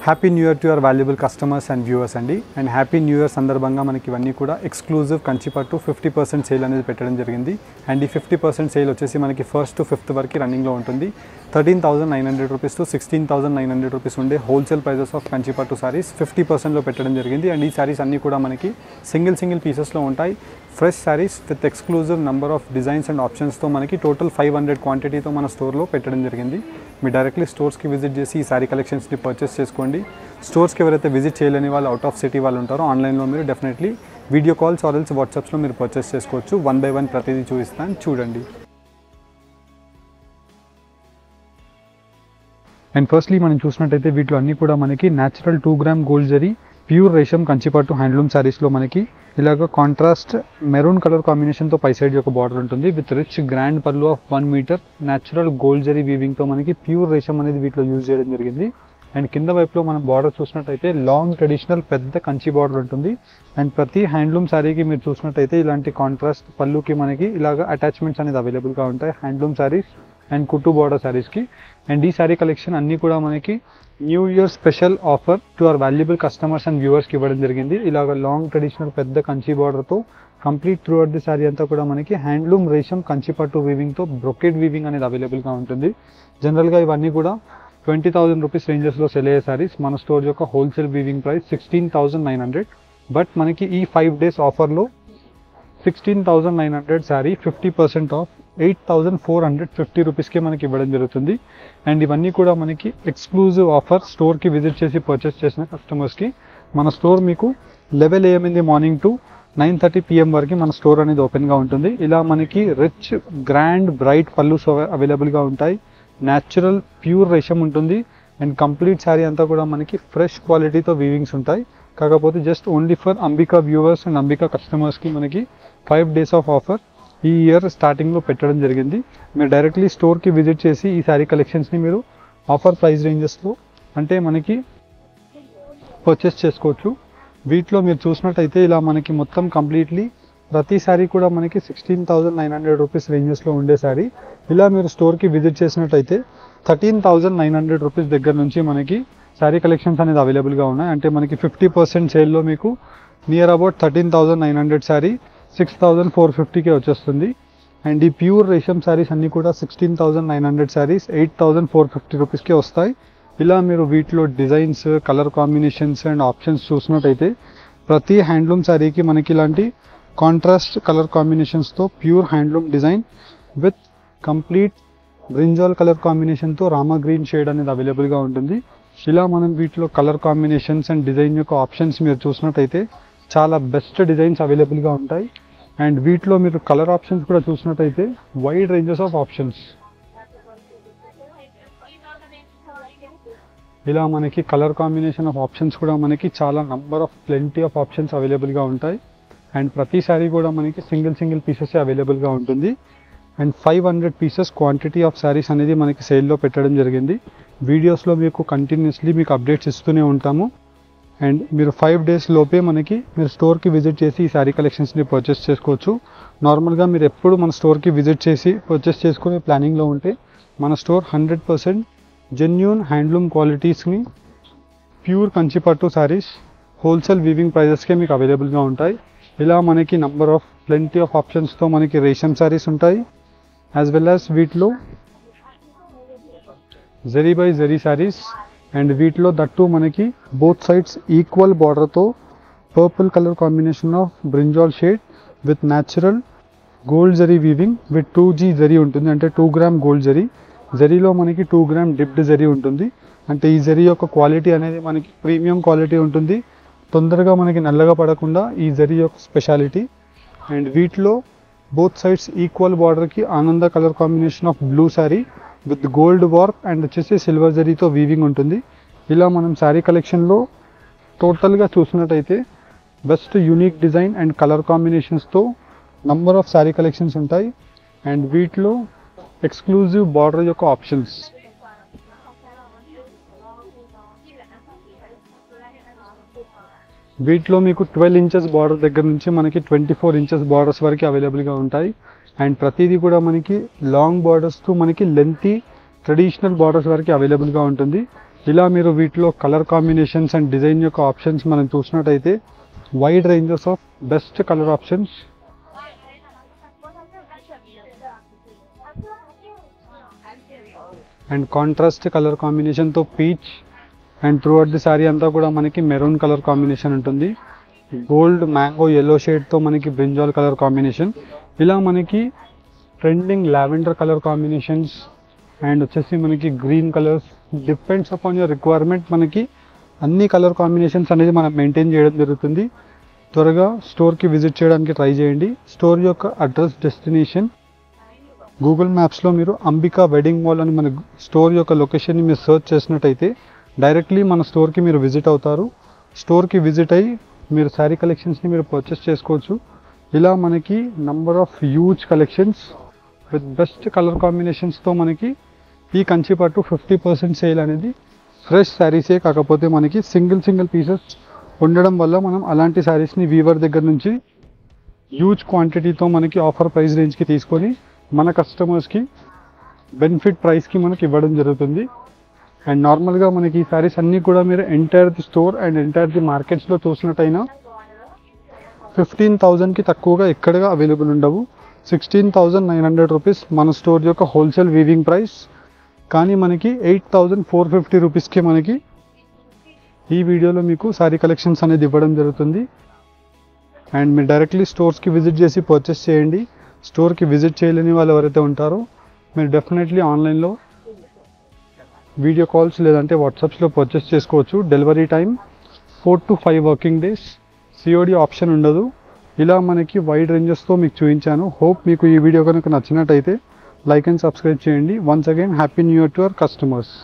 Happy new year to your valuable customers and viewers అండి. And happy new year సందర్భంగా మనకి ఇవన్నీ కూడా ఎక్స్క్లూజివ్ కంచిపట్టు 50% సేల్ అనేది పెట్టడం జరిగింది. అండ్ ఈ 50% సేల్ వచ్చేసి మనకి 1st to 5th వరకు రన్నింగ్లో ఉంటుంది. 13,900 రూపీస్ టు 16,900 రూపీస్ ఉండే హోల్సేల్ ప్రైజెస్ ఆఫ్ కంచిపట్టు సారీస్ 50%లో పెట్టడం జరిగింది. అండ్ ఈ సారీస్ అన్నీ కూడా మనకి సింగిల్ పీసెస్లో ఉంటాయి. Fresh saris with exclusive number of designs and ఆప్షన్స్తో మనకి టోటల్ 500 క్వాంటిటీతో మన స్టోర్లో పెట్టడం జరిగింది. మీరు డైరెక్ట్లీ స్టోర్స్కి విజిట్ చేసి ఈ సారీ కలెక్షన్స్ని పర్చేస్ చేసుకోండి. స్టోర్స్కి ఎవరైతే విజిట్ చేయలేని వాళ్ళు, అవుట్ ఆఫ్ సిటీ వాళ్ళు ఉంటారో, ఆన్లైన్లో మీరు definitely video calls or else వాట్సాప్స్లో మీరు పర్చేస్ చేసుకోవచ్చు. 1 by 1 ప్రతిదీ చూపిస్తాను, చూడండి. అండ్ ఫస్ట్లీ మనం చూసినట్టయితే వీటిలో అన్నీ కూడా మనకి natural 2 gram gold zari pure రేషం కంచిపట్టు హ్యాండ్లూమ్ శారీస్లో మనకి ఇలాగ కాంట్రాస్ట్ మెరూన్ కలర్ కాంబినేషన్తో పై సైడ్ ఒక బార్డర్ ఉంటుంది. With rich grand pallu of 1 metre natural gold zari వీవింగ్తో మనకి ప్యూర్ రేషం అనేది వీటిలో యూజ్ చేయడం జరిగింది. అండ్ కింద వైపులో మనం బార్డర్ చూసినట్టయితే లాంగ్ ట్రెడిషనల్ పెద్ద కంచి బార్డర్ ఉంటుంది. అండ్ ప్రతి హ్యాండ్లూమ్ శారీకి మీరు చూసినట్టయితే ఇలాంటి కాంట్రాస్ట్ పళ్ళుకి మనకి ఇలాగ అటాచ్మెంట్స్ అనేది అవైలబుల్గా ఉంటాయి హ్యాండ్లూమ్ శారీస్ అండ్ కుట్టు బార్డర్ శారీస్కి. అండ్ ఈ శారీ కలెక్షన్ అన్నీ కూడా మనకి new year special offer to our valuable customers and వ్యూవర్స్కి ఇవ్వడం జరిగింది. ఇలాగ లాంగ్ ట్రెడిషనల్ పెద్ద కంచి బార్డర్తో complete throughout the sari అంతా కూడా మనకి హ్యాండ్లూమ్ రేషం కంచిపట్టు వీవింగ్తో బ్రొకెడ్ వీవింగ్ అనేది అవైలబుల్గా ఉంటుంది. జనరల్గా ఇవన్నీ కూడా 20,000 రూపీస్ రేంజెస్లో సెల్ అయ్యే శారీస్. మన స్టోర్ యొక్క హోల్సేల్ వీవింగ్ ప్రైస్ 16,900. బట్ మనకి ఈ 5 days ఆఫర్లో 16,900 శారీ 50% ఆఫ్ 8,450 రూపీస్కే మనకి ఇవ్వడం జరుగుతుంది. అండ్ ఇవన్నీ కూడా మనకి ఎక్స్క్లూజివ్ ఆఫర్. స్టోర్కి విజిట్ చేసి పర్చేస్ చేసిన కస్టమర్స్కి మన స్టోర్ మీకు 11 AM in the morning to 9:30 PM వరకు మన స్టోర్ అనేది ఓపెన్గా ఉంటుంది. ఇలా మనకి రిచ్ గ్రాండ్ బ్రైట్ పళ్ళుస్ అవైలబుల్గా ఉంటాయి. న్యాచురల్ ప్యూర్ రేషం ఉంటుంది. అండ్ కంప్లీట్ శారీ అంతా కూడా మనకి ఫ్రెష్ క్వాలిటీతో వీవింగ్స్ ఉంటాయి. కాకపోతే just only for Ambika viewers and Ambika కస్టమర్స్కి మనకి 5 days ఆఫ్ ఆఫర్ ఈ ఇయర్ స్టార్టింగ్లో పెట్టడం జరిగింది. మీరు డైరెక్ట్లీ స్టోర్కి విజిట్ చేసి ఈ శారీ కలెక్షన్స్ని మీరు ఆఫర్ ప్రైస్ రేంజెస్లో అంటే మనకి పర్చేస్ చేసుకోవచ్చు. వీటిలో మీరు చూసినట్టయితే ఇలా మనకి మొత్తం కంప్లీట్లీ ప్రతి శారీ కూడా మనకి 16,900 రూపీస్ రేంజెస్లో ఉండే శారీ. ఇలా మీరు స్టోర్కి విజిట్ చేసినట్టయితే 13,900 రూపీస్ దగ్గర నుంచి మనకి శారీ కలెక్షన్స్ అనేది అవైలబుల్గా ఉన్నాయి. అంటే మనకి 50% సేల్లో మీకు నియర్ అబౌట్ 13,900 శారీ 6,450కే వచ్చేస్తుంది. అండ్ ఈ ప్యూర్ రేషం శారీస్ అన్నీ కూడా 16,900 శారీస్ 8,450 రూపీస్కే వస్తాయి. ఇలా మీరు వీటిలో designs, colour combinations and options చూసినట్టయితే ప్రతి హ్యాండ్లూమ్ శారీకి మనకి ఇలాంటి కాంట్రాస్ట్ కలర్ కాంబినేషన్స్తో pure handloom design with complete brinjal colour కాంబినేషన్తో రామా గ్రీన్ షేడ్ అనేది అవైలబుల్గా ఉంటుంది. ఇలా మనం వీటిలో కలర్ కాంబినేషన్స్ అండ్ డిజైన్ యొక్క ఆప్షన్స్ మీరు చూసినట్టయితే చాలా బెస్ట్ డిజైన్స్ అవైలబుల్గా ఉంటాయి. అండ్ వీటిలో మీరు కలర్ ఆప్షన్స్ కూడా చూసినట్టయితే వైడ్ రేంజెస్ ఆఫ్ ఆప్షన్స్. ఇలా మనకి కలర్ కాంబినేషన్ ఆఫ్ ఆప్షన్స్ కూడా మనకి చాలా ప్లెంటీ ఆఫ్ ఆప్షన్స్ అవైలబుల్గా ఉంటాయి. అండ్ ప్రతి సారీ కూడా మనకి సింగిల్ పీసెస్ అవైలబుల్గా ఉంటుంది. And 500 pieces quantity of saris అనేది మనకి సేల్లో పెట్టడం జరిగింది. వీడియోస్లో మీకు కంటిన్యూస్లీ మీకు అప్డేట్స్ ఇస్తూనే ఉంటాము. అండ్ మీరు 5 days లోపే మీరు స్టోర్కి విజిట్ చేసి ఈ శారీ కలెక్షన్స్ని పర్చేస్ చేసుకోవచ్చు. నార్మల్గా మీరు ఎప్పుడు మన స్టోర్కి విజిట్ చేసి పర్చేస్ చేసుకునే ప్లానింగ్లో ఉంటే మన స్టోర్ 100% జెన్యూన్ హ్యాండ్లూమ్ క్వాలిటీస్ని ప్యూర్ కంచిపట్టు శారీస్ హోల్సేల్ వీవింగ్ ప్రైజెస్కే మీకు అవైలబుల్గా ఉంటాయి. ఇలా మనకి ప్లెంటీ ఆఫ్ ఆప్షన్స్తో మనకి రేషం శారీస్ ఉంటాయి. యాజ్ వెల్ యాజ్ వీటిలో జరీ బై జరీ శారీస్. అండ్ వీటిలో దట్టు మనకి బోత్ సైడ్స్ ఈక్వల్ బార్డర్తో purple colour combination of brinjal shade with natural gold zari weaving with 2G zari ఉంటుంది. అంటే 2 గ్రామ్ గోల్డ్ జరీ. జరీలో మనకి 2 గ్రామ్ డిప్డ్ జరీ ఉంటుంది. అంటే ఈ జరీ యొక్క క్వాలిటీ అనేది మనకి ప్రీమియం క్వాలిటీ ఉంటుంది. తొందరగా మనకి నల్లగా పడకుండా ఈ జరీ యొక్క స్పెషాలిటీ. అండ్ వీటిలో బోత్ సైడ్స్ ఈక్వల్ బార్డర్కి ఆనంద colour combination of blue sari with gold warp and వచ్చేసి సిల్వర్ జరీతో వీవింగ్ ఉంటుంది. ఇలా మనం శారీ కలెక్షన్లో టోటల్గా చూసినట్టయితే best unique design and colour కాంబినేషన్స్తో నంబర్ ఆఫ్ శారీ కలెక్షన్స్ ఉంటాయి. అండ్ వీటిలో ఎక్స్క్లూజివ్ బార్డర్ యొక్క ఆప్షన్స్. వీటిలో మీకు 12 inches బార్డర్ దగ్గర నుంచి మనకి 24 inches బార్డర్స్ వరకు అవైలబుల్గా ఉంటాయి. అండ్ ప్రతిదీ కూడా మనకి లాంగ్ బార్డర్స్తో మనకి లెంతీ ట్రెడిషనల్ బార్డర్స్ వరకు అవైలబుల్గా ఉంటుంది. ఇలా మీరు వీటిలో కలర్ కాంబినేషన్స్ అండ్ డిజైన్ యొక్క ఆప్షన్స్ మనం చూసినట్టయితే wide ranges of best colour options and contrast colour కాంబినేషన్తో peach and throughout the sari అంతా కూడా మనకి మెరూన్ కలర్ కాంబినేషన్ ఉంటుంది. గోల్డ్ మ్యాంగో ఎల్లో షేడ్తో మనకి బ్రింజాల్ కలర్ కాంబినేషన్. ఇలా మనకి trending lavender colour combinations and వచ్చేసి మనకి green colours depends upon your requirement. మనకి అన్ని కలర్ కాంబినేషన్స్ అనేది మనం మెయింటైన్ చేయడం జరుగుతుంది. త్వరగా స్టోర్కి విజిట్ చేయడానికి ట్రై చేయండి. స్టోర్ యొక్క అడ్రస్, డెస్టినేషన్ గూగుల్ మ్యాప్స్లో మీరు అంబికా వెడ్డింగ్ మాల్ అని మన స్టోర్ యొక్క లొకేషన్ని మీరు సెర్చ్ చేసినట్టయితే డైరెక్ట్లీ మన స్టోర్కి మీరు విజిట్ అవుతారు. స్టోర్కి విజిట్ అయ్యి మీరు శారీ కలెక్షన్స్ని మీరు పర్చేస్ చేసుకోవచ్చు. ఇలా మనకి number of huge collections with best colour కాంబినేషన్స్తో మనకి ఈ కంచిపట్టు 50% సేల్ అనేది ఫ్రెష్ శారీసే, కాకపోతే మనకి సింగిల్ పీసెస్ ఉండడం వల్ల మనం అలాంటి శారీస్ని వీవర్ దగ్గర నుంచి హ్యూజ్ క్వాంటిటీతో మనకి ఆఫర్ ప్రైస్ రేంజ్కి తీసుకొని మన కస్టమర్స్కి బెనిఫిట్ ప్రైస్కి మనకి ఇవ్వడం జరుగుతుంది. అండ్ నార్మల్గా మనకి ఈ శారీస్ అన్నీ కూడా మీరు entire the store and entire the మార్కెట్స్లో చూసినట్టయినా 15,000కి తక్కువగా ఎక్కడగా అవైలబుల్ ఉండవు. 16,900 రూపీస్ మన స్టోర్ యొక్క హోల్సేల్ వీవింగ్ ప్రైస్. కానీ మనకి 8,450 రూపీస్కి మనకి ఈ వీడియోలో మీకు శారీ కలెక్షన్స్ అనేది ఇవ్వడం జరుగుతుంది. అండ్ మీరు డైరెక్ట్లీ స్టోర్స్కి విజిట్ చేసి పర్చేస్ చేయండి. స్టోర్కి విజిట్ చేయలేని వాళ్ళు ఎవరైతే ఉంటారో మీరు డెఫినెట్లీ ఆన్లైన్లో వీడియో కాల్స్ లేదంటే వాట్సాప్స్లో పర్చేస్ చేసుకోవచ్చు. Delivery time 4 to 5 working days. COD option ఉండదు. ఇలా మనకి వైడ్ రేంజెస్తో మీకు చూపించాను. హోప్ మీకు ఈ వీడియో కనుక నచ్చినట్టయితే లైక్ అండ్ సబ్స్క్రైబ్ చేయండి. Once again happy new year to our customers.